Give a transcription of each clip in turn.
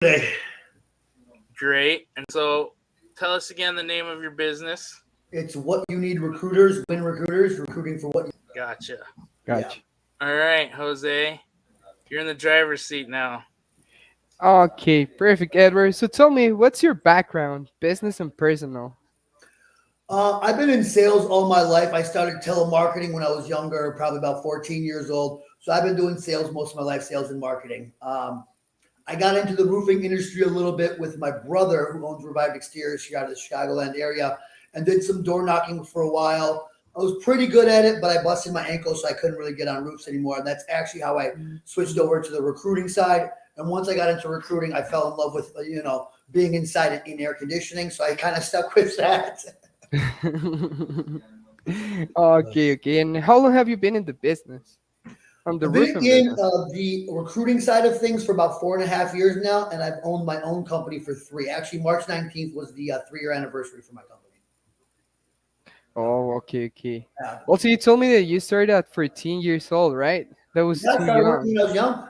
Hey, Great. And so tell us again the name of your business. it's what you need recruiters, win recruiters, recruiting for what you. Gotcha. Yeah. Gotcha. All right, Jose. You're in the driver's seat now. Okay, perfect, Edward. So tell me, what's your background, business and personal? I've been in sales all my life. I started telemarketing when I was younger, probably about 14 years old. So I've been doing sales most of my life, sales and marketing. I got into the roofing industry a little bit with my brother, who owns Revived Exteriors here out of the Chicagoland area, and did some door knocking for a while. I was pretty good at it, but I busted my ankle, so I couldn't really get on roofs anymore. And that's actually how I switched over to the recruiting side. And once I got into recruiting, I fell in love with being inside in air conditioning. So I kind of stuck with that. Okay, okay. And how long have you been in the business? On the I've been roofing in business? the recruiting side of things for about 4.5 years now, and I've owned my own company for three. Actually, March 19th was the 3 year anniversary for my company. Oh, okay, okay. Yeah, Also, you told me that you started at 14 years old, right? That was yeah, I too started working young. when I was young.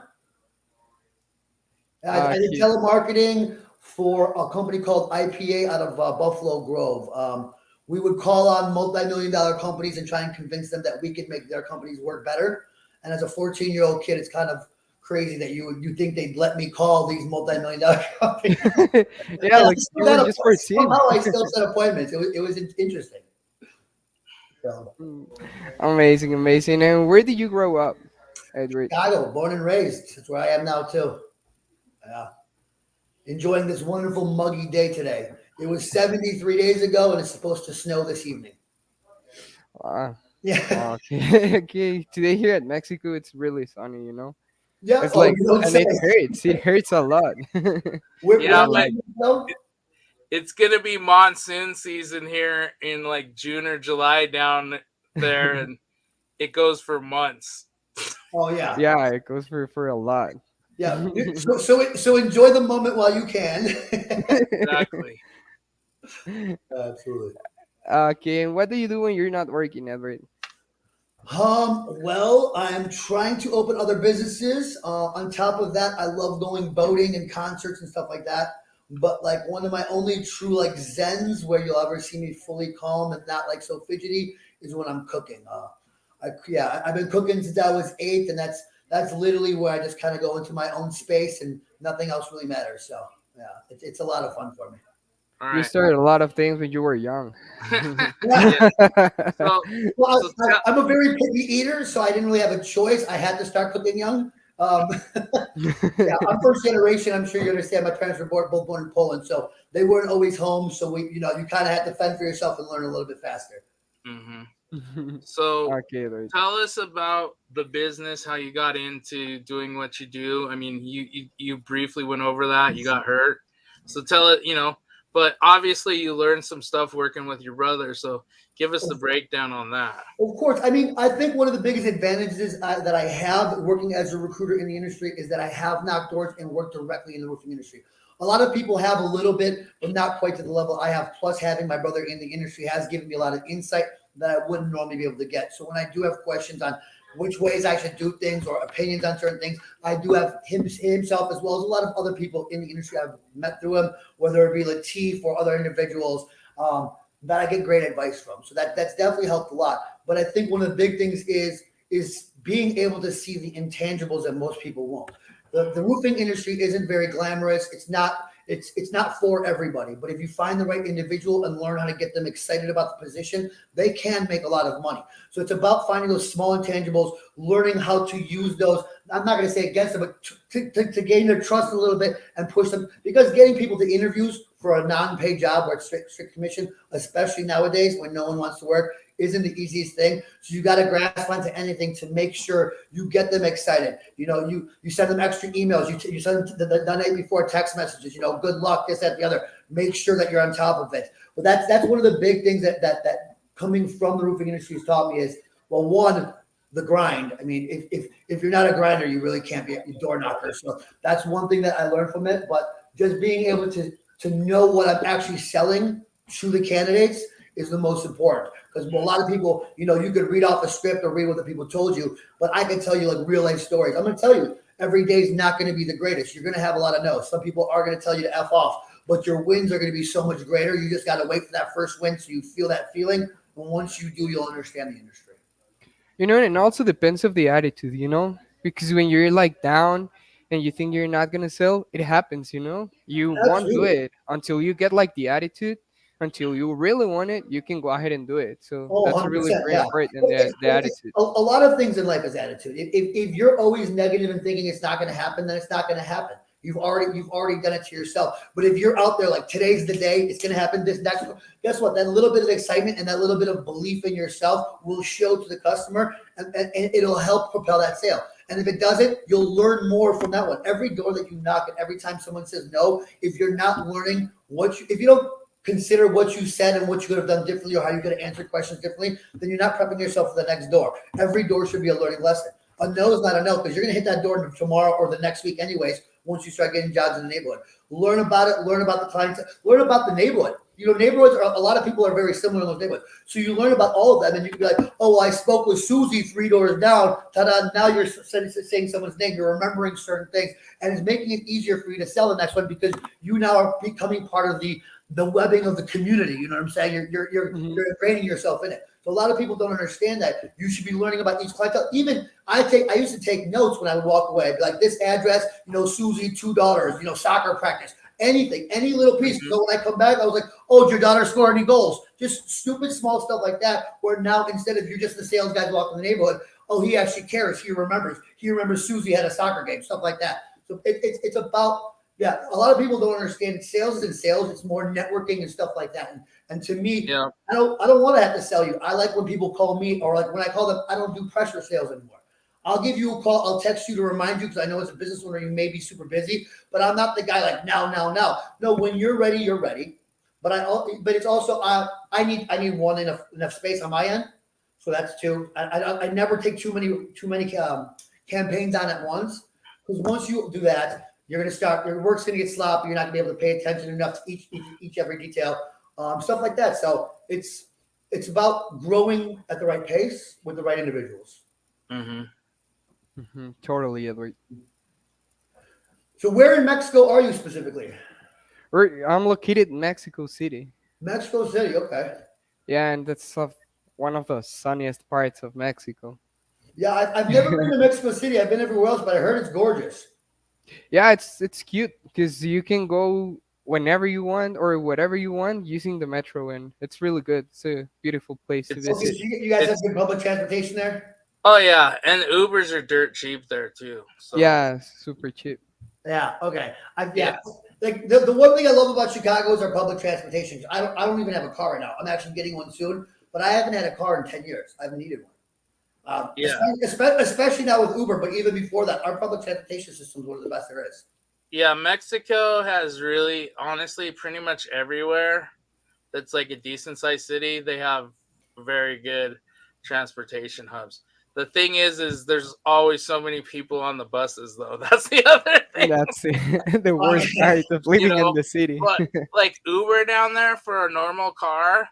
I did Okay. telemarketing for a company called IPA out of Buffalo Grove. We would call on multi-million-dollar companies and try and convince them that we could make their companies work better. And as a 14-year-old kid, it's kind of crazy that you think they'd let me call these multi-million-dollar companies. Yeah, And I like still you were got just 14. somehow I still set appointments. It was interesting. So, Mm, amazing, amazing. And where did you grow up, Edward? Chicago, born and raised. That's where I am now too. Yeah. Enjoying this wonderful muggy day today. It was 73 days ago, and it's supposed to snow this evening. Ah, Yeah, okay, okay. Today here at Mexico, it's really sunny. yeah. It's Oh, like, you don't and say. it hurts. It hurts a lot. Where Yeah, I'm are but like, you from? it's gonna be monsoon season here in like June or July down there, and it goes for months. Oh yeah, yeah, it goes for a lot. yeah. So enjoy the moment while you can. Exactly. Absolutely. Okay, and what do you do when you're not working, Edward? Well, I'm trying to open other businesses. On top of that, I love going boating and concerts and stuff like that. But like one of my only true like zens where you'll ever see me fully calm and not like so fidgety is when I'm cooking. I've been cooking since I was 8, and that's literally where I just kind of go into my own space and nothing else really matters. So yeah, it's a lot of fun for me. All You right. started a lot of things when you were young. Yeah. Yeah. So Well, so tell I'm a very picky eater, so I didn't really have a choice. I had to start cooking young. Yeah, I'm first generation. I'm sure you understand. My parents were both born in Poland, so they weren't always home. So you kind of had to fend for yourself and learn a little bit faster. hmm So Okay, Edward. tell us about the business, how you got into doing what you do. I mean, you briefly went over that. You got hurt. So tell it. But obviously you learned some stuff working with your brother. So give us the breakdown on that. Of course. I mean, I think one of the biggest advantages that I have working as a recruiter in the industry is that I have knocked doors and worked directly in the roofing industry. A lot of people have a little bit, but not quite to the level I have. Plus, having my brother in the industry has given me a lot of insight that I wouldn't normally be able to get. So when I do have questions on which ways I should do things or opinions on certain things, I do have himself as well as a lot of other people in the industry I've met through him, whether it be Latif or other individuals. That I get great advice from. So that's definitely helped a lot. But I think one of the big things is being able to see the intangibles that most people won't. The roofing industry isn't very glamorous. It's not for everybody. But if you find the right individual and learn how to get them excited about the position, they can make a lot of money. So it's about finding those small intangibles, learning how to use those. I'm not going to say against them, but to gain their trust a little bit and push them. Because getting people to interviews for a non-paid job where it's strict commission, especially nowadays when no one wants to work, isn't the easiest thing. So you got to grasp onto anything to make sure you get them excited. You send them extra emails. You send them the night before text messages. Good luck, this, that, the other. Make sure that you're on top of it. But that's one of the big things that coming from the roofing industry has taught me is, well, one, the grind. I mean, if you're not a grinder, you really can't be a door knocker. So that's one thing that I learned from it. But just being able to know what I'm actually selling to the candidates is the most important. Because a lot of people, you could read off a script or read what the people told you, but I can tell you like real life stories. I'm going to tell you, Every day is not going to be the greatest. You're going to have a lot of no's. Some people are going to tell you to F off, but your wins are going to be so much greater. You just got to wait for that first win so you feel that feeling. And once you do, you'll understand the industry. And it also depends of the attitude. Because when you're like down and you think you're not gonna sell, it happens. You won't do Absolutely. it until you get like the attitude, until you really want it, you can go ahead and do it. So Oh, that's really 100%. very Yeah. important, the attitude. A lot of things in life is attitude. If you're always negative and thinking it's not going to happen, then it's not going to happen. You've already done it to yourself. But if you're out there like today's the day, it's going to happen. This next, guess what? That little bit of excitement and that little bit of belief in yourself will show to the customer, and it'll help propel that sale. And if it doesn't, you'll learn more from that one. Every door that you knock and every time someone says no, if you're not learning if you don't consider what you said and what you could have done differently or how you could have answered questions differently, then you're not prepping yourself for the next door. Every door should be a learning lesson. A no is not a no because you're going to hit that door tomorrow or the next week anyways once you start getting jobs in the neighborhood. Learn about it, learn about the clients, learn about the neighborhood. Neighborhoods are, a lot of people are very similar in those neighborhoods. So you learn about all of them and you can be like, oh, well, I spoke with Susie 3 doors down. Ta-da, now you're saying someone's name. You're remembering certain things and it's making it easier for you to sell the next one because you now are becoming part of the webbing of the community. You know what I'm saying? You're ingraining yourself in it. So a lot of people don't understand that. You should be learning about each clientele. Even I used to take notes when I would walk away. I'd be like, this address, Susie, $2, soccer practice, anything, any little piece. So when I come back, I was like, oh, did your daughter score any goals? Just stupid small stuff like that. Where now instead of you're just the sales guy walking the neighborhood, oh, he actually cares. He remembers. He remembers Susie had a soccer game, stuff like that. So it's about. Yeah, a lot of people don't understand sales isn't sales. It's more networking and stuff like that. And to me, Yeah. I don't want to have to sell you. I like when people call me or like when I call them, I don't do pressure sales anymore. I'll give you a call. I'll text you to remind you because I know as a business owner, you may be super busy, but I'm not the guy like now. No, when you're ready, you're ready. But it's also, I need one enough space on my end. So that's two. I never take too many campaigns on at once because once you do that, you're going to start, your work's going to get sloppy. You're not going to be able to pay attention enough to each every detail, stuff like that. So it's about growing at the right pace with the right individuals. Totally, Edward. So where in Mexico are you specifically? I'm located in Mexico City. Mexico City. Okay. Yeah, and that's one of the sunniest parts of Mexico. Yeah, I've never been to Mexico City. I've been everywhere else, but I heard it's gorgeous. Yeah, it's cute because you can go whenever you want or whatever you want using the metro, and it's really good. It's a beautiful place to It's- Okay, visit. so you guys have good public transportation there? Oh yeah, and Ubers are dirt cheap there too. So Yeah, super cheap. Yeah. Okay. Like the one thing I love about Chicago is our public transportation. I don't even have a car right now. I'm actually getting one soon, but I haven't had a car in 10 years. I haven't needed one. Yeah. Especially now with Uber, but even before that, our public transportation system is one of the best there is. Yeah, Mexico has really, honestly, pretty much everywhere that's like a decent sized city, they have very good transportation hubs. The thing is there's always so many people on the buses though. That's the other thing. That's the worst part of living in the city. But like Uber down there for a normal car,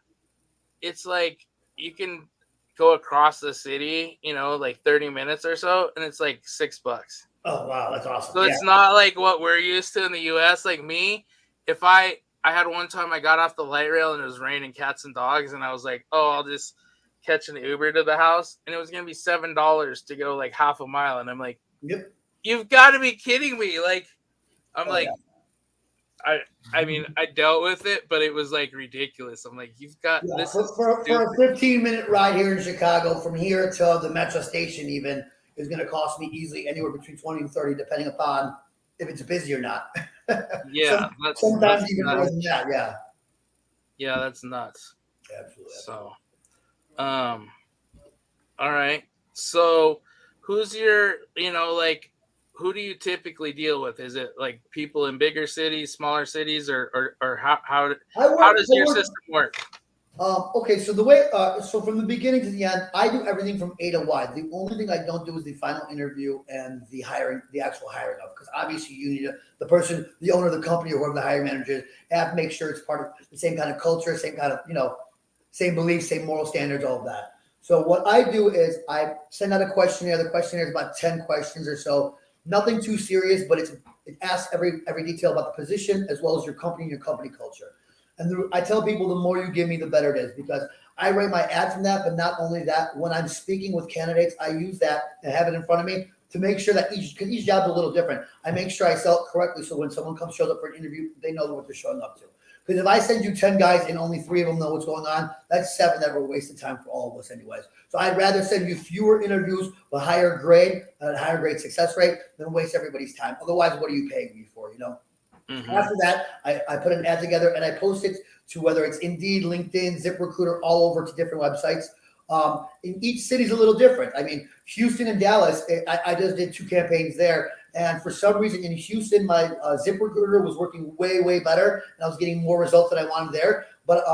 it's like you can go across the city, like 30 minutes or so, and it's like $6. Oh wow, that's awesome. So it's not like what we're used to in the US. Like me, if I had one time I got off the light rail and it was raining cats and dogs, and I was like, oh, I'll just catch an Uber to the house, and it was gonna be $7 to go like half a mile, and I'm like, Yep. You've got to be kidding me! Like, I'm Oh, like, yeah. I mean, I dealt with it, but it was like ridiculous. I'm like, you've got Yeah, this for a 15-minute ride here in Chicago from here to the metro station even is going to cost me easily anywhere between 20 and 30, depending upon if it's busy or not. Yeah, sometimes that's even nuts. more than that. Yeah, Yeah, that's nuts. absolutely. So, all right. So, who's your, like, who do you typically deal with? Is it like people in bigger cities, smaller cities, or how does your system work? Okay, so the way, so from the beginning to the end, I do everything from A to Y. The only thing I don't do is the final interview and the hiring, the actual hiring of, because obviously you need the person, the owner of the company or whoever the hiring manager is, have to make sure it's part of the same kind of culture, same kind of, same beliefs, same moral standards, all of that. So what I do is I send out a questionnaire. The questionnaire is about 10 questions or so. Nothing too serious, but it asks every detail about the position as well as your company and your company culture. And I tell people the more you give me, the better it is, because I write my ad from that. But not only that, when I'm speaking with candidates, I use that and have it in front of me to make sure that each job is a little different. I make sure I sell it correctly, so when someone shows up for an interview, they know what they're showing up to. Because if I send you 10 guys and only 3 of them know what's going on, that's 7 that were wasted time for all of us anyways. So I'd rather send you fewer interviews with higher grade, higher grade success rate than waste everybody's time. Otherwise, what are you paying me for, you know? Mhm. After that, I put an ad together and I post it to whether it's Indeed, LinkedIn, ZipRecruiter, all over to different websites. In each city's a little different. I mean, Houston and Dallas, I just did 2 campaigns there. And for some reason in Houston, my ZipRecruiter was working way, way better. And I was getting more results than I wanted there. But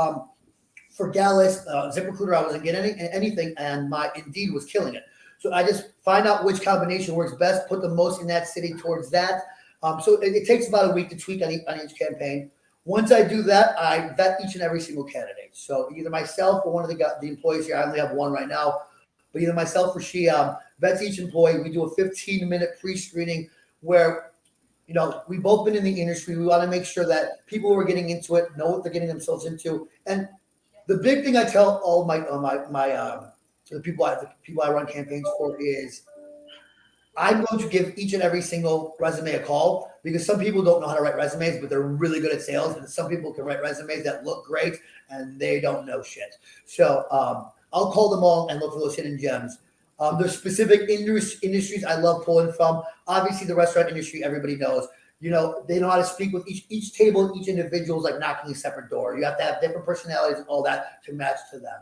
for Dallas, ZipRecruiter, I wasn't getting anything. And my Indeed was killing it. So I just find out which combination works best, put the most in that city towards that. So it takes about a week to tweak on each campaign. Once I do that, I vet each and every single candidate. So either myself or one of the employees here, I only have one right now, but either myself or she vets each employee. We do a 15-minute pre-screening where, you know, we've both been in the industry. We want to make sure that people who are getting into it know what they're getting themselves into. And the big thing I tell all the people I run campaigns for is I'm going to give each and every single resume a call, because some people don't know how to write resumes, but they're really good at sales. And some people can write resumes that look great and they don't know shit. So I'll call them all and look for those hidden gems. There's specific industries I love pulling from. Obviously, the restaurant industry, everybody knows. You know, they know how to speak with each table, each individual is like knocking a separate door. You have to have different personalities and all that to match to them.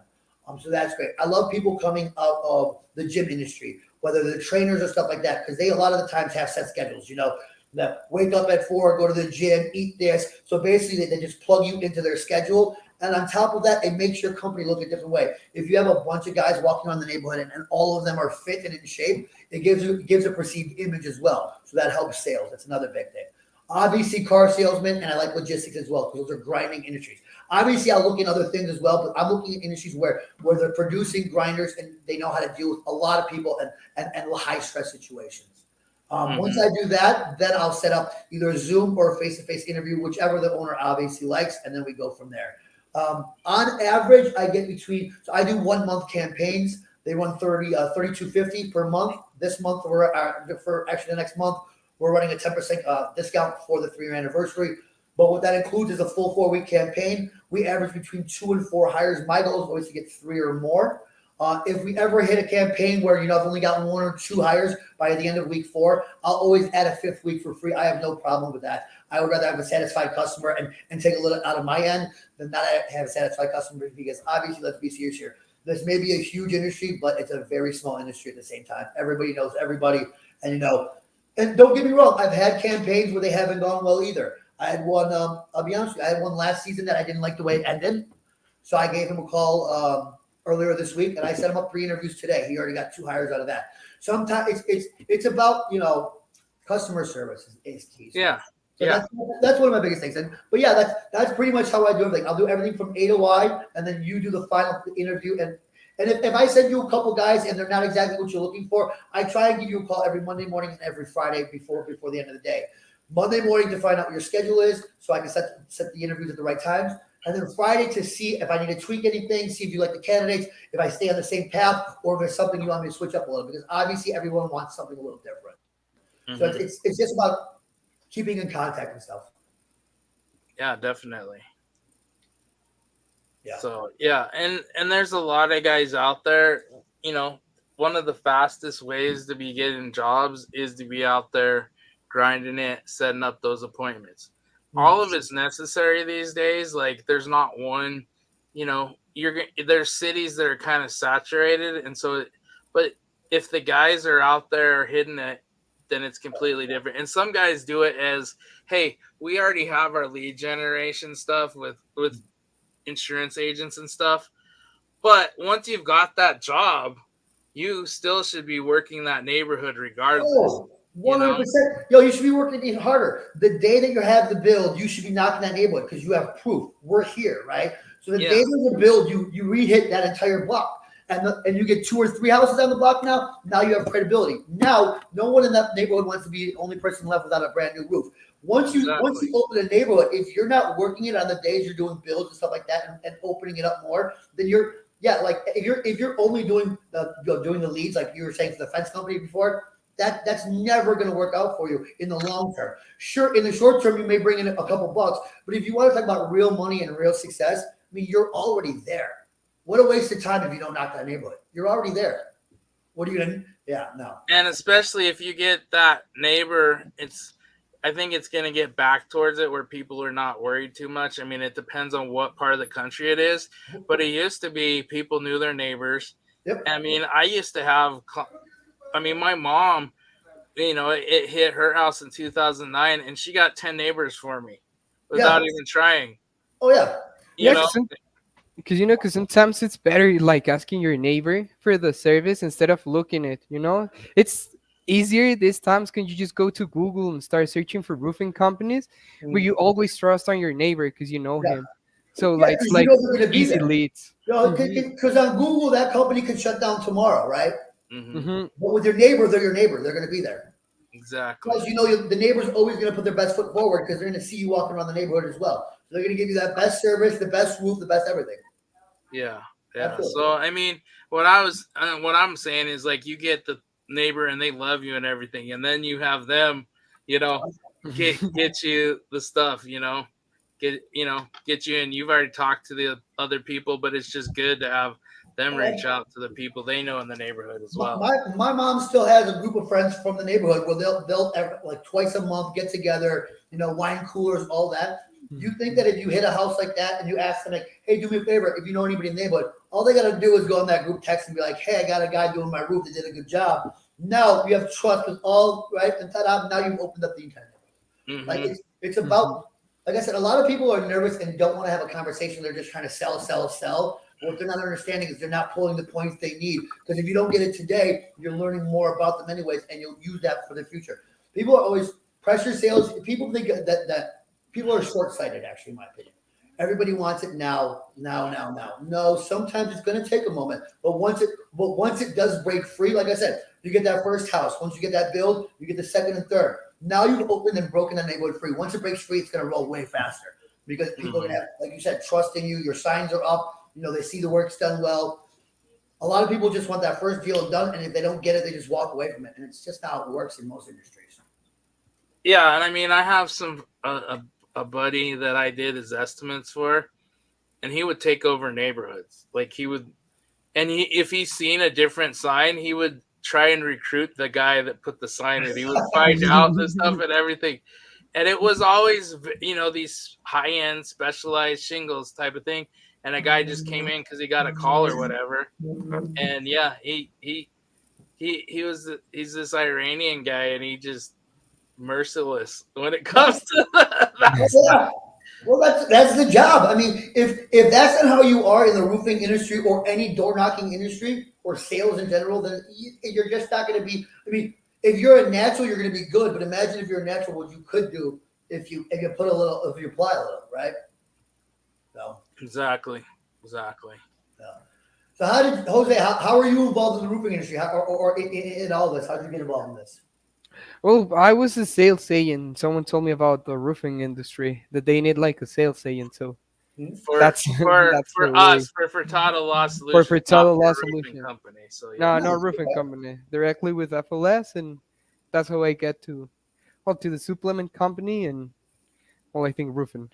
So that's great. I love people coming out of the gym industry, whether they're trainers or stuff like that, because they a lot of the times have set schedules, you know, that wake up at 4, go to the gym, eat this. So basically they just plug you into their schedule. And on top of that, it makes your company look a different way. If you have a bunch of guys walking around the neighborhood and all of them are fit and in shape, it gives a perceived image as well. So that helps sales. That's another big thing. Obviously, car salesmen, and I like logistics as well, because those are grinding industries. Obviously, I'll look in other things as well, but I'm looking at industries where they're producing grinders and they know how to deal with a lot of people and high stress situations. Once I do that, then I'll set up either a Zoom or a face-to-face interview, whichever the owner obviously likes, and then we go from there. On average, I get so I do 1 month campaigns. They run $32.50 per month. This month, for the next month, we're running a 10% discount for the 3-year anniversary. But what that includes is a full 4-week campaign. We average between 2 and 4 hires. My goal is always to get 3 or more. If we ever hit a campaign where, you know, I've only got 1 or 2 hires by the end of week 4, I'll always add a 5th week for free. I have no problem with that. I would rather have a satisfied customer and take a little out of my end than not have a satisfied customer, because obviously, let's be serious here. This may be a huge industry, but it's a very small industry at the same time. Everybody knows everybody. And, you know, and don't get me wrong, I've had campaigns where they haven't gone well either. I had one, I'll be honest with you, I had one last season that I didn't like the way it ended. So I gave him a call earlier this week, and I set him up 3 interviews today. He already got 2 hires out of that. Sometimes it's about, you know, customer service is key. Yeah. So Yeah. that's one of my biggest things. But yeah, that's pretty much how I do everything. I'll do everything from A to Y, and then you do the final interview. And if I send you a couple guys and they're not exactly what you're looking for, I try and give you a call every Monday morning and every Friday before the end of the day. Monday morning to find out what your schedule is, so I can set the interviews at the right times. And then Friday to see if I need to tweak anything, see if you like the candidates, if I stay on the same path, or if there's something you want me to switch up a little, because obviously everyone wants something a little different. So it's just about keeping in contact and stuff. Yeah, definitely. Yeah. So yeah, and there's a lot of guys out there, you know, one of the fastest ways to be getting jobs is to be out there grinding it, setting up those appointments. All of it's necessary these days. Like, there's not one, you know, there's cities that are kind of saturated. And so, but if the guys are out there hitting it, then it's completely different. And some guys do it as, hey, we already have our lead generation stuff with insurance agents and stuff. But once you've got that job, you still should be working that neighborhood regardless. Oh, 100%. Yo, you should be working even harder. The day that you have the build, you should be knocking that neighborhood because you have proof. We're here, right? So the day of the build, you re-hit that entire block. and you get 2 or 3 houses on the block now you have credibility. Now, no one in that neighborhood wants to be the only person left without a brand new roof. Once you open a neighborhood, if you're not working it on the days you're doing builds and stuff like that and opening it up more, then like if you're only doing doing the leads like you were saying for the fence company before, that's never going to work out for you in the long term. Sure, in the short term you may bring in a couple bucks, but if you want to talk about real money and real success, I mean you're already there. What a waste of time if you don't knock that neighborhood. You're already there. What are you gonna? Yeah, no. And especially if you get that neighbor, I think it's going to get back towards it where people are not worried too much. I mean, it depends on what part of the country it is, but it used to be people knew their neighbors. Yep. I mean, I used to have, my mom, it hit her house in 2009 and she got 10 neighbors for me without even trying. Oh yeah. Because sometimes it's better like asking your neighbor for the service instead of looking it. It's easier these times because you just go to Google and start searching for roofing companies, where you always trust on your neighbor because you know him. So it's like easy leads. Because on Google that company could shut down tomorrow, right? Mm-hmm. But with your neighbor, they're your neighbor. They're going to be there. Exactly. Because the neighbor's always going to put their best foot forward because they're going to see you walking around the neighborhood as well. So they're going to give you that best service, the best roof, the best everything. Yeah. Absolutely. So I mean, what I'm saying is like you get the neighbor and they love you and everything, and then you have them, get you the stuff, get you, and you've already talked to the other people, but it's just good to have them reach out to the people they know in the neighborhood as well. My mom still has a group of friends from the neighborhood where they'll like twice a month get together, wine coolers, all that. You think that if you hit a house like that and you ask them like, hey, do me a favor, if you know anybody in the neighborhood, all they got to do is go on that group text and be like, hey, I got a guy doing my roof that did a good job. Now you have trust with all, right? And now you've opened up the internet. Mm-hmm. Like it's about, like I said, a lot of people are nervous and don't want to have a conversation. They're just trying to sell. What they're not understanding is they're not pulling the points they need. Because if you don't get it today, you're learning more about them anyways, and you'll use that for the future. People are always pressure sales. People think that people are short-sighted, actually, in my opinion. Everybody wants it now. No, sometimes it's going to take a moment. But once it does break free, like I said, you get that first house. Once you get that build, you get the second and third. Now you've opened and broken that neighborhood free. Once it breaks free, it's going to roll way faster because people are going to have, like you said, trust in you. Your signs are up. They see the work's done well. A lot of people just want that first deal done, and if they don't get it, they just walk away from it. And it's just how it works in most industries. Yeah, and I mean, I have a buddy that I did his estimates for, and he would take over neighborhoods. Like if he's seen a different sign, he would try and recruit the guy that put the sign in. He would find out the stuff and everything. And it was always, these high-end specialized shingles type of thing. And a guy just came in because he got a call or whatever. And yeah, he's this Iranian guy, and he just merciless when it comes to that. Yeah. Well, that's the job. I mean, if that's not how you are in the roofing industry or any door knocking industry or sales in general, then you're just not going to be. I mean, if you're a natural, you're going to be good. But imagine if you're a natural, what you could do if you apply a little, right? So exactly. Yeah. So how are you involved in the roofing industry, or in all this? How did you get involved in this? Well, I was a sales agent. Someone told me about the roofing industry that they need like a sales agent. So that's for Furtado Law Solutions. For Furtado Law Solutions company. So yeah. No roofing company directly with FLS, and that's how I get to the supplement company and I think roofing.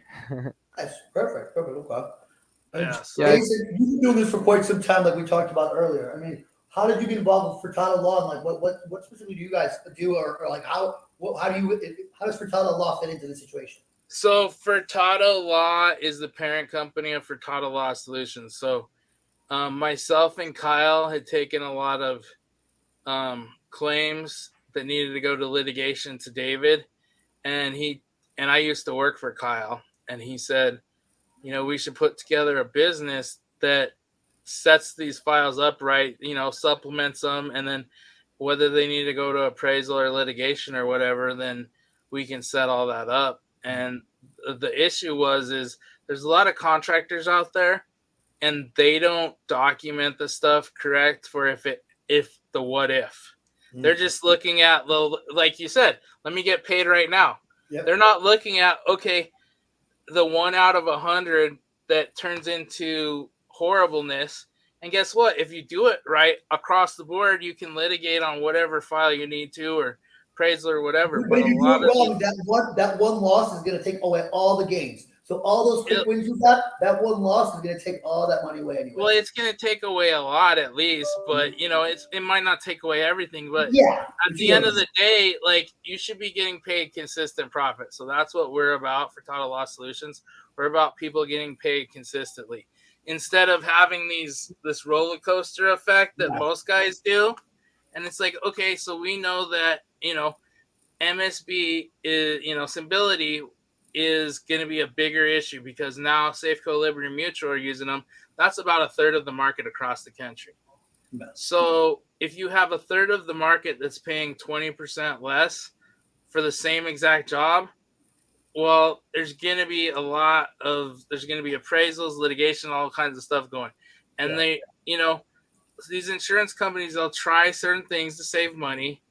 That's perfect. Okay. Jason, you've been doing this for quite some time, like we talked about earlier. I mean, how did you get involved with Furtado Law, and like what specifically do you guys do, or like how does Furtado Law fit into the situation? So Furtado Law is the parent company of Furtado Law Solutions. So myself and Kyle had taken a lot of claims that needed to go to litigation to David, and I used to work for Kyle, and he said, we should put together a business that sets these files up right, supplements them, and then whether they need to go to appraisal or litigation or whatever, then we can set all that up. And the issue is there's a lot of contractors out there and they don't document the stuff correct for if the what if. They're just looking at like you said, let me get paid right now. Yep. They're not looking at, okay, the 1 out of 100 that turns into horribleness. And guess what? If you do it right across the board, you can litigate on whatever file you need to, or appraisal or whatever. But if you do it wrong, people, that one loss is going to take away all the gains. So all those quick wins you got, that one loss is going to take all that money away anyway. well, it's going to take away a lot at least, but it might not take away everything. But yeah, at the end of the day, like, you should be getting paid consistent profit. So that's what we're about for Title Loss Solutions. We're about people getting paid consistently instead of having this roller coaster effect that most guys do. And it's like, okay, so we know that MSB is Symbility is going to be a bigger issue because now Safeco, Liberty Mutual are using them. That's about a third of the market across the country. So if you have a third of the market that's paying 20% less for the same exact job, well, there's going to be appraisals, litigation, all kinds of stuff going. And these insurance companies, they'll try certain things to save money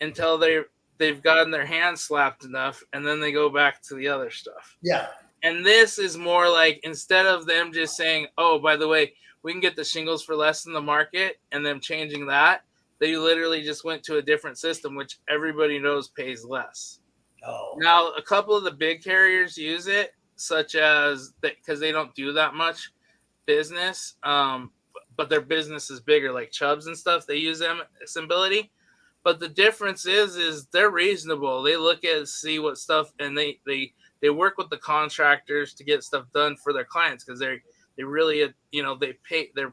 until they've gotten their hands slapped enough, and then they go back to the other stuff. Yeah. And this is more like, instead of them just saying, oh, by the way, we can get the shingles for less than the market, and them changing that, they literally just went to a different system, which everybody knows pays less. Oh. Now, a couple of the big carriers use it, such as because they don't do that much business, but their business is bigger, like Chubbs and stuff. They use Symbility. But the difference is they're reasonable. They look at see what stuff, and they work with the contractors to get stuff done for their clients, because they really they pay, their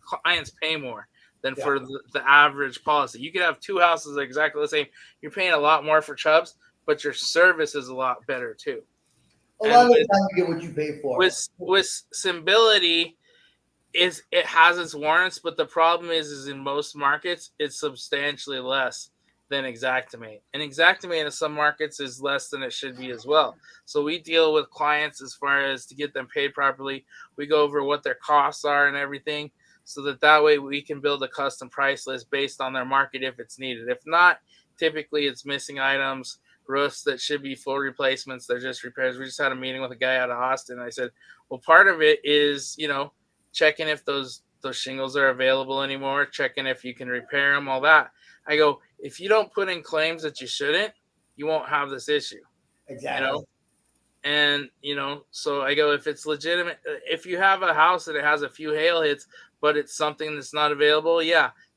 clients pay more than for the average policy. You could have two houses that are exactly the same. You're paying a lot more for Chubbs, but your service is a lot better too. A lot of the time you get what you pay for. With Symbility, it has its warrants, but the problem is in most markets it's substantially less than Xactimate, and Xactimate in some markets is less than it should be as well. So we deal with clients as far as to get them paid properly. We go over what their costs are and everything, so that way we can build a custom price list based on their market if it's needed. If not, typically it's missing items, roofs that should be full replacements, they're just repairs. We just had a meeting with a guy out of Austin. I said, well, part of it is checking if those shingles are available anymore, checking if you can repair them, all that. I go, if you don't put in claims that you shouldn't, you won't have this issue. Exactly. And so I go, if it's legitimate, if you have a house that it has a few hail hits, but it's something that's not available,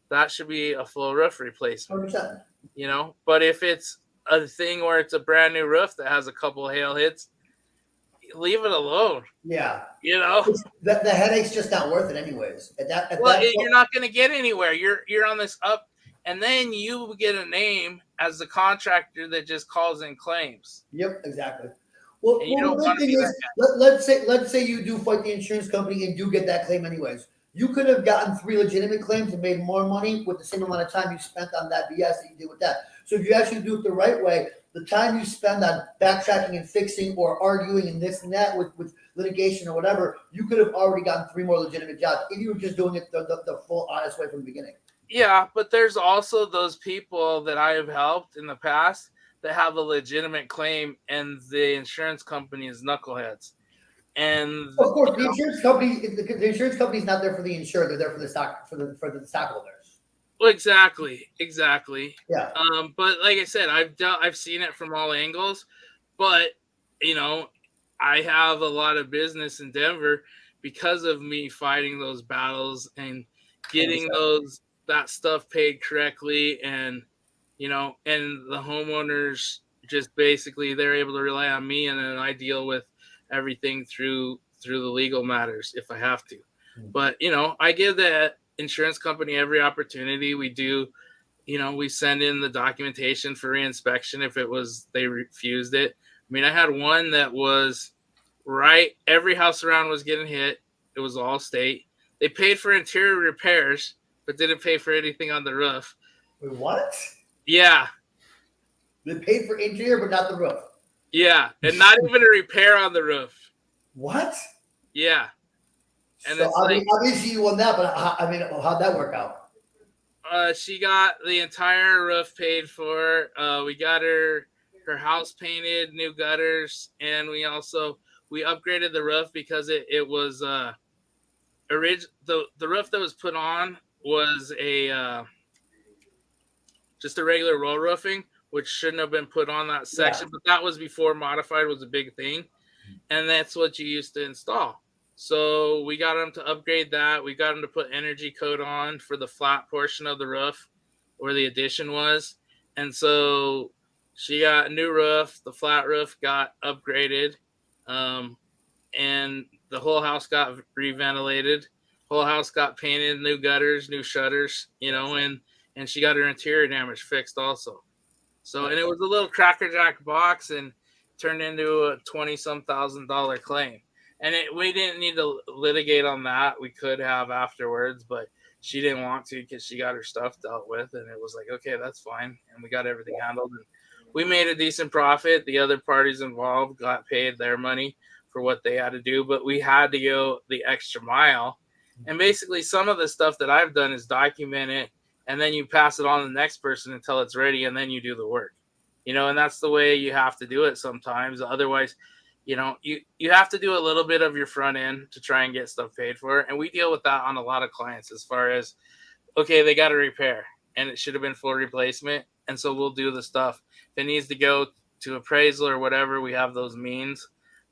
that should be a full roof replacement. 100%. But if it's a thing where it's a brand new roof that has a couple hail hits, leave it alone. Yeah. The headache's just not worth it anyways. You're not going to get anywhere. You're on this up, and then you get a name as the contractor that just calls in claims. Yep, exactly. Well, the thing is, let's say you do fight the insurance company and do get that claim anyways. You could have gotten 3 legitimate claims and made more money with the same amount of time you spent on that BS that you did with that. So if you actually do it the right way, the time you spend on backtracking and fixing or arguing and this and that with litigation or whatever, you could have already gotten 3 more legitimate jobs if you were just doing it the full honest way from the beginning. Yeah, but there's also those people that I have helped in the past that have a legitimate claim, and the insurance company is knuckleheads. And of course, the insurance company is not there for the insured; they're there for the stockholders. Well, exactly. Yeah. But like I said, I've seen it from all angles. But I have a lot of business in Denver because of me fighting those battles and getting that stuff paid correctly, and and the homeowners just basically they're able to rely on me, and then I deal with everything through the legal matters if I have to. But I give the insurance company every opportunity. We do, we send in the documentation for reinspection if they refused it. I mean, I had one that was every house around was getting hit. It was all state. They paid for interior repairs, but didn't pay for anything on the roof. Wait, what? Yeah. They paid for interior, but not the roof. Yeah, and not even a repair on the roof. What? Yeah. And So it's like obviously you won that, but I mean, how'd that work out? she got the entire roof paid for. We got her house painted, new gutters, and we upgraded the roof because it was the roof that was put on was a just a regular roll roofing, which shouldn't have been put on that Yeah. section, but that was before modified was a big thing, and that's what you used to install. So we got them to upgrade that. We got them to put energy code on for the flat portion of the roof where the addition was. And so she got a new roof. The flat roof got upgraded. And the whole house got reventilated. Whole house got painted, new gutters, new shutters, and she got her interior damage fixed also. So, and it was a little crackerjack box and turned into a 20-some $1,000 claim. And we didn't need to litigate on that. We could have afterwards, but she didn't want to because she got her stuff dealt with. And it was like, okay, that's fine. And we got everything handled. And we made a decent profit. The other parties involved got paid their money for what they had to do, but we had to go the extra mile. And basically, some of the stuff that I've done is document it, and then you pass it on to the next person until it's ready, and then you do the work. And that's the way you have to do it sometimes. Otherwise, you have to do a little bit of your front end to try and get stuff paid for. And we deal with that on a lot of clients as far as, okay, they got a repair and it should have been full replacement. And so we'll do the stuff. If it needs to go to appraisal or whatever, we have those means.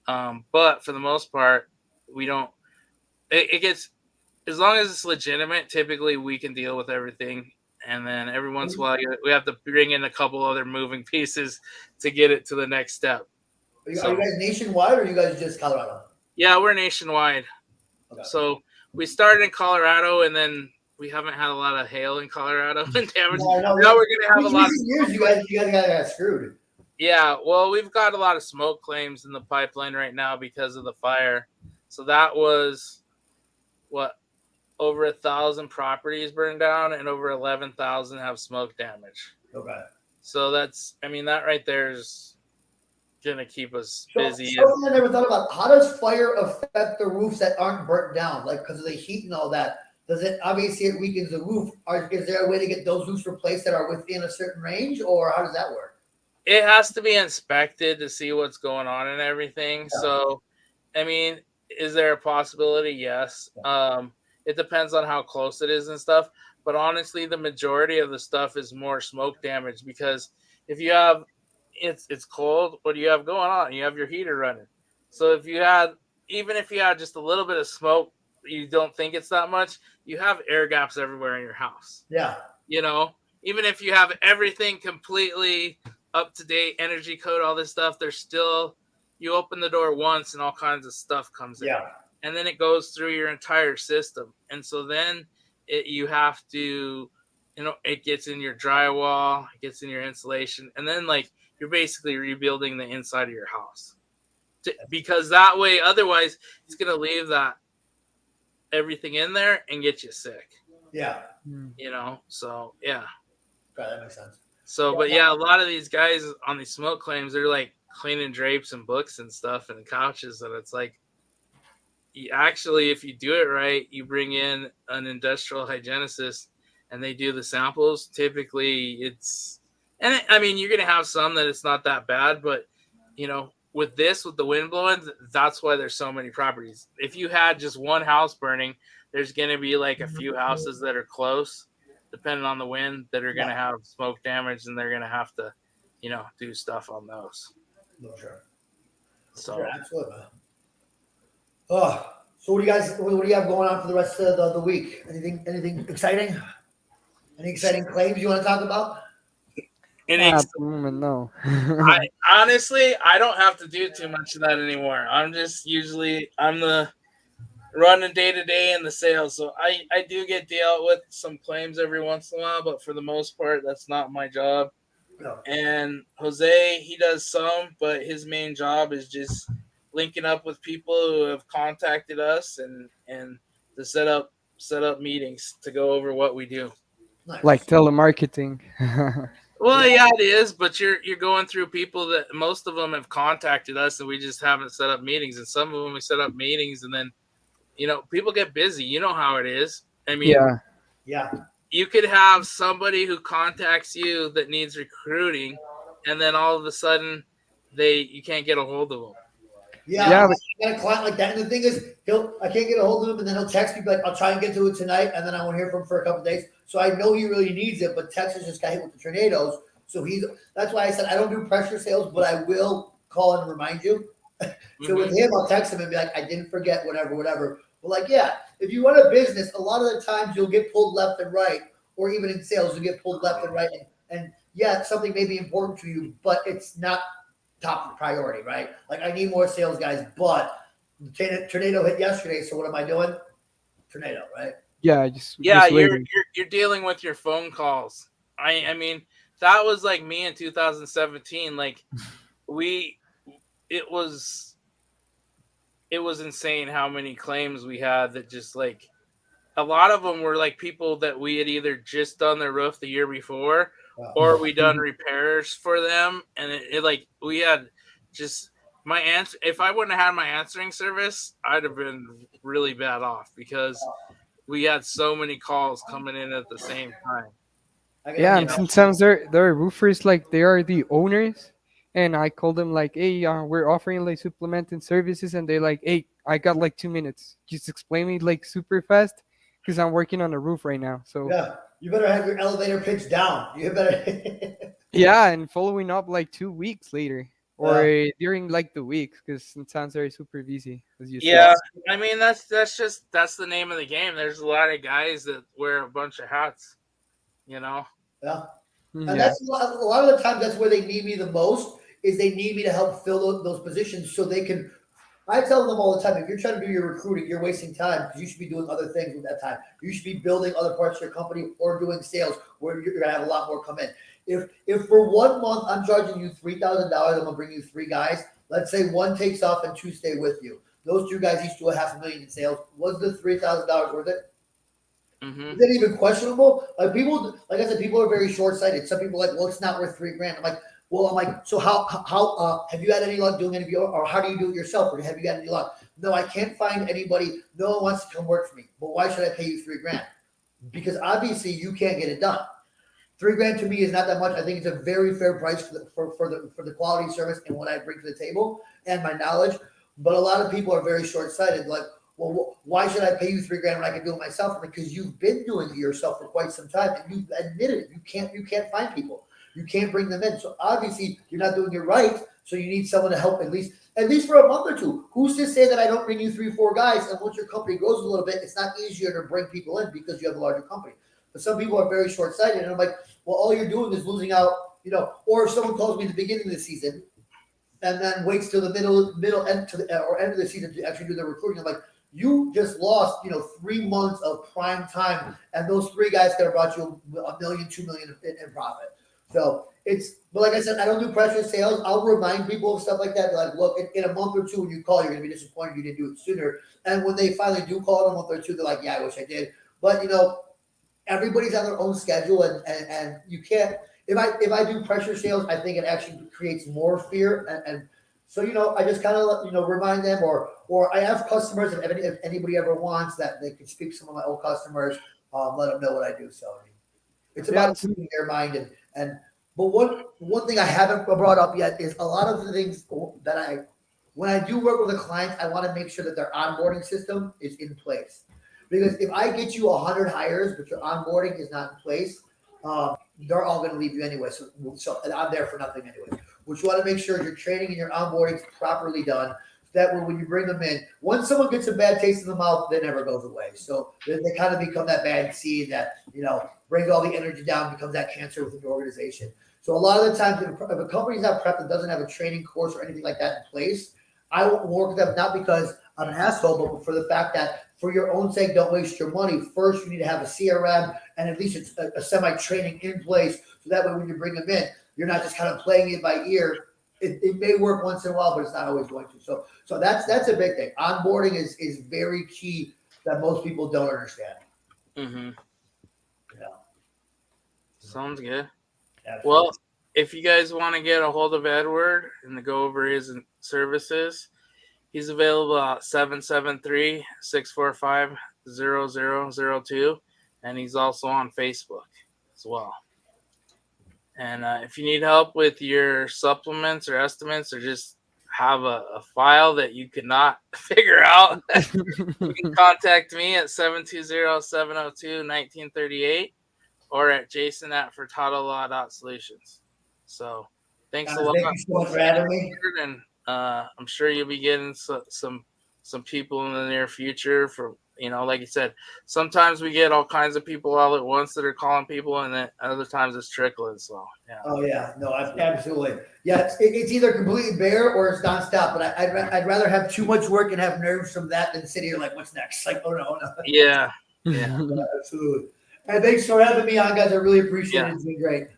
But for the most part, we don't, it gets, as long as it's legitimate, typically we can deal with everything. And then every once in a while, we have to bring in a couple other moving pieces to get it to the next step. Are you guys nationwide or are you guys just Colorado? Yeah, we're nationwide. Okay. So we started in Colorado, and then we haven't had a lot of hail in Colorado and damage. No, now we're going to have a lot of years. You guys got screwed. Yeah, well, we've got a lot of smoke claims in the pipeline right now because of the fire. So that was over 1,000 properties burned down, and over 11,000 have smoke damage. Okay. So that right there is gonna keep us busy. Something I never thought about. How does fire affect the roofs that aren't burnt down, like because of the heat and all that? Does it obviously it weakens the roof? Is there a way to get those roofs replaced that are within a certain range, or how does that work? It has to be inspected to see what's going on and everything. Yeah. So, is there a possibility? Yes. Yeah. It depends on how close it is and stuff. But honestly, the majority of the stuff is more smoke damage because if you have it's cold, what do you have going on? You have your heater running. So even if you had just a little bit of smoke, you don't think it's that much, you have air gaps everywhere in your house. Yeah. Even if you have everything completely up to date, energy code, all this stuff, there's still, you open the door once and all kinds of stuff comes in. Yeah. And then it goes through your entire system. And so then you have to, it gets in your drywall, it gets in your insulation. And then you're basically rebuilding the inside of your house because that way, otherwise it's going to leave everything in there and get you sick. Yeah. So yeah. Okay, that makes sense. So, but yeah, a lot of these guys on these smoke claims, they're cleaning drapes and books and stuff and couches. And it's actually, if you do it right, you bring in an industrial hygienicist and they do the samples. Typically you're going to have some that it's not that bad, but with the wind blowing, that's why there's so many properties. If you had just one house burning, there's going to be a few houses that are close, depending on the wind, that are going to have smoke damage, and they're going to have to, do stuff on those. No, sure. So yeah, absolutely. Oh, so what do you have going on for the rest of the week? Anything exciting? Any exciting claims you want to talk about? No. I honestly don't have to do too much of that anymore. I'm the running day to day in the sales. So I do get dealt with some claims every once in a while, but for the most part, that's not my job. No. And Jose, he does some, but his main job is just linking up with people who have contacted us and to set up meetings to go over what we do. Nice. Like telemarketing. Well, yeah, it is, but you're going through people that most of them have contacted us and we just haven't set up meetings. And some of them we set up meetings and then people get busy. You know how it is. I mean, Yeah. Yeah. you could have somebody who contacts you that needs recruiting, and then all of a sudden you can't get a hold of them. Yeah, Yeah, I got a client like that, and the thing is, I can't get a hold of him, and then he'll text me like, "I'll try and get to it tonight," and then I won't hear from him for a couple of days. So I know he really needs it, but Texas just got hit with the tornadoes, so that's why I said I don't do pressure sales, but I will call and remind you. So with him, I'll text him and be like, "I didn't forget, whatever, whatever." But like, yeah, if you run a business, a lot of the times you'll get pulled left and right, or even in sales, you'll get pulled left and right, and yeah, something may be important to you, but it's not top priority, right? Like I need more sales guys, but the tornado hit yesterday, so what am I doing? Tornado, right? yeah, Yeah, just waiting. you're dealing with your phone calls. I mean, that was like me in 2017. Like we it was insane how many claims we had that just like a lot of them were like people that we had either just done their roof the year before or we done repairs for them, and it like we had just my answer. If I wouldn't have had my answering service, I'd have been really bad off because we had so many calls coming in at the same time. I can Yeah, You and know, understand. sometimes they're roofers, like they are the owners, and I call them like, hey, we're offering like supplementing services, and they're like, hey, I got like 2 minutes, just explain me like super fast, because I'm working on a roof right now. So Yeah, you better have your elevator pitch down. You better. yeah, and following up like 2 weeks later Yeah. or during like the week, because sometimes they're super busy, as you said. yeah. I mean, that's the name of the game. There's a lot of guys that wear a bunch of hats. You know. Yeah. Mm, And yeah, that's a lot of the times that's where they need me the most is they need me to help fill those positions so they can. I tell them all the time, if you're trying to do your recruiting, you're wasting time because you should be doing other things with that time. You should be building other parts of your company or doing sales where you're gonna have a lot more come in. If for 1 month I'm charging you $3,000, I'm gonna bring you three guys. Let's say one takes off and two stay with you. Those two guys each do $500,000 in sales. Was the $3,000 worth it? Mm-hmm. Is that even questionable? Like people, like I said, people are very short sighted. Some people are like, well, it's not worth $3,000. I'm like, so how have you had any luck doing any of your, or how do you do it yourself, or have you had any luck? No, I can't find anybody. No one wants to come work for me. But why should I pay you $3,000? Because obviously you can't get it done. $3,000 to me is not that much. I think it's a very fair price for the quality service and what I bring to the table and my knowledge. But a lot of people are very short sighted. Like, well, why should I pay you $3,000 when I can do it myself? Because you've been doing it yourself for quite some time, and you've admitted it. You can't find people. You can't bring them in. So obviously you're not doing it right. So you need someone to help at least for a month or two. Who's to say that I don't bring you 3, 4 guys, and once your company grows a little bit, it's not easier to bring people in because you have a larger company. But some people are very short sighted, and I'm like, well, all you're doing is losing out. Or if someone calls me at the beginning of the season and then waits till the middle end to the or end of the season to actually do the recruiting. I'm like, you just lost, 3 months of prime time, and those three guys could have brought you a million, 2 million in profit. So but like I said, I don't do pressure sales. I'll remind people of stuff like that. Like, look, in a month or two, when you call, you're gonna be disappointed you didn't do it sooner. And when they finally do call in a month or two, they're like, yeah, I wish I did. But everybody's on their own schedule, and you can't. If I do pressure sales, I think it actually creates more fear, and so I just kind of remind them, or I have customers, if anybody ever wants that, they can speak to some of my old customers, let them know what I do. So I mean, it's yeah, about keeping their mind, and but one thing I haven't brought up yet is a lot of the things that when I do work with a client, I want to make sure that their onboarding system is in place. Because if I get you 100 hires, but your onboarding is not in place, they're all going to leave you anyway. So and I'm there for nothing anyway. Which you want to make sure your training and your onboarding is properly done. So that way, when you bring them in, once someone gets a bad taste in the mouth, that never goes away. So they kind of become that bad seed that brings all the energy down, becomes that cancer within your organization. So a lot of the times, if a company's not prepped and doesn't have a training course or anything like that in place, I won't work with them, not because I'm an asshole, but for the fact that for your own sake, don't waste your money. First, you need to have a CRM and at least a semi-training in place. So that way, when you bring them in, you're not just kind of playing it by ear. It may work once in a while, but it's not always going to. So that's a big thing. Onboarding is very key that most people don't understand. Mm-hmm. Yeah. Sounds good. Absolutely. Well, if you guys want to get a hold of Edward and to go over his services, He's available at 773-645-0002, and he's also on Facebook as well. And if you need help with your supplements or estimates, or just have a file that you cannot figure out, you can contact me at 720-702-1938 or at jason@furtadolaw.solutions. So thanks a lot. Thank you so much for having me. And I'm sure you'll be getting some people in the near future. For like you said, sometimes we get all kinds of people all at once that are calling people, and then other times it's trickling. So yeah. Oh yeah, no, absolutely. Yeah, it's either completely bare or it's nonstop. But I'd rather have too much work and have nerves from that than sit here like, what's next? Like, oh no. Yeah. Absolutely. Hey, thanks for having me on, guys. I really appreciate it. It's been great.